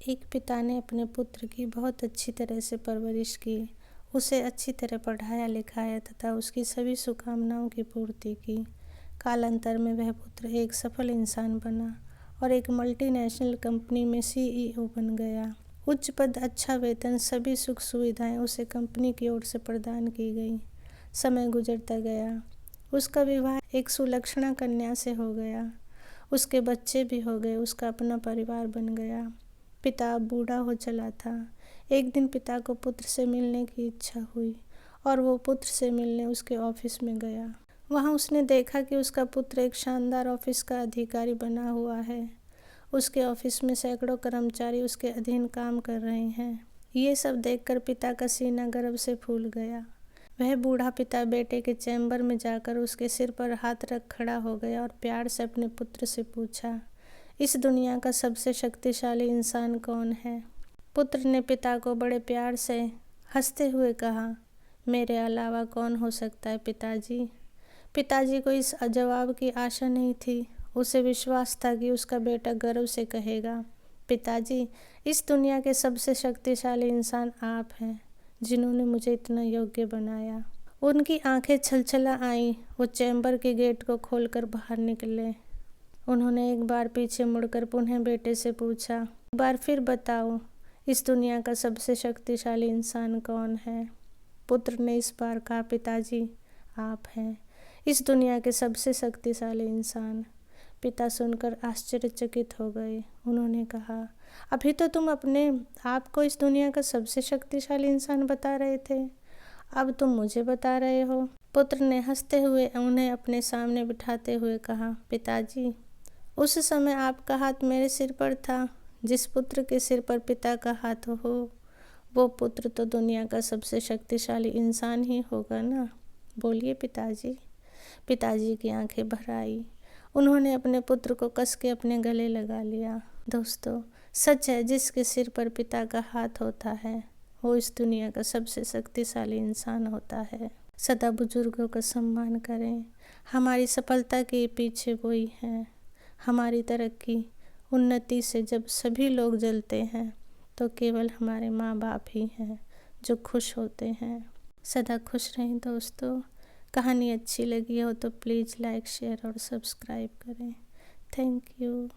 एक पिता ने अपने पुत्र की बहुत अच्छी तरह से परवरिश की, उसे अच्छी तरह पढ़ाया लिखाया तथा उसकी सभी सुकामनाओं की पूर्ति की। कालांतर में वह पुत्र एक सफल इंसान बना और एक मल्टीनेशनल कंपनी में सीईओ बन गया। उच्च पद, अच्छा वेतन, सभी सुख सुविधाएं उसे कंपनी की ओर से प्रदान की गई। समय गुजरता गया, उसका विवाह एक सुलक्षणा कन्या से हो गया। उसके बच्चे भी हो गए, उसका अपना परिवार बन गया। पिता अब बूढ़ा हो चला था। एक दिन पिता को पुत्र से मिलने की इच्छा हुई और वो पुत्र से मिलने उसके ऑफिस में गया। वहाँ उसने देखा कि उसका पुत्र एक शानदार ऑफिस का अधिकारी बना हुआ है। उसके ऑफिस में सैकड़ों कर्मचारी उसके अधीन काम कर रहे हैं। ये सब देखकर पिता का सीना गर्व से फूल गया। वह बूढ़ा पिता बेटे के चैम्बर में जाकर उसके सिर पर हाथ रख खड़ा हो गया और प्यार से अपने पुत्र से पूछा, इस दुनिया का सबसे शक्तिशाली इंसान कौन है? पुत्र ने पिता को बड़े प्यार से हंसते हुए कहा, मेरे अलावा कौन हो सकता है पिताजी। पिताजी को इस जवाब की आशा नहीं थी। उसे विश्वास था कि उसका बेटा गर्व से कहेगा, पिताजी, इस दुनिया के सबसे शक्तिशाली इंसान आप हैं, जिन्होंने मुझे इतना योग्य बनाया। उनकी आंखें छलछला आईं। वो चैम्बर के गेट को खोलकर बाहर निकले। उन्होंने एक बार पीछे मुड़कर पुनः बेटे से पूछा, एक बार फिर बताओ, इस दुनिया का सबसे शक्तिशाली इंसान कौन है? पुत्र ने इस बार कहा, पिताजी, आप हैं इस दुनिया के सबसे शक्तिशाली इंसान। पिता सुनकर आश्चर्यचकित हो गए। उन्होंने कहा, अभी तो तुम अपने आप को इस दुनिया का सबसे शक्तिशाली इंसान बता रहे थे, अब तुम मुझे बता रहे हो। पुत्र ने हंसते हुए उन्हें अपने सामने बिठाते हुए कहा, पिताजी, उस समय आपका हाथ मेरे सिर पर था। जिस पुत्र के सिर पर पिता का हाथ हो, वो पुत्र तो दुनिया का सबसे शक्तिशाली इंसान ही होगा ना। बोलिए पिताजी। पिताजी की आंखें भर आई। उन्होंने अपने पुत्र को कस के अपने गले लगा लिया। दोस्तों, सच है, जिसके सिर पर पिता का हाथ होता है, वो इस दुनिया का सबसे शक्तिशाली इंसान होता है। सदा बुजुर्गों का सम्मान करें। हमारी सफलता के पीछे वही हैं। हमारी तरक्की, उन्नति से जब सभी लोग जलते हैं, तो केवल हमारे माँ बाप ही हैं जो खुश होते हैं। सदा खुश रहें दोस्तों। कहानी अच्छी लगी हो तो प्लीज़ लाइक, शेयर और सब्सक्राइब करें। Thank you.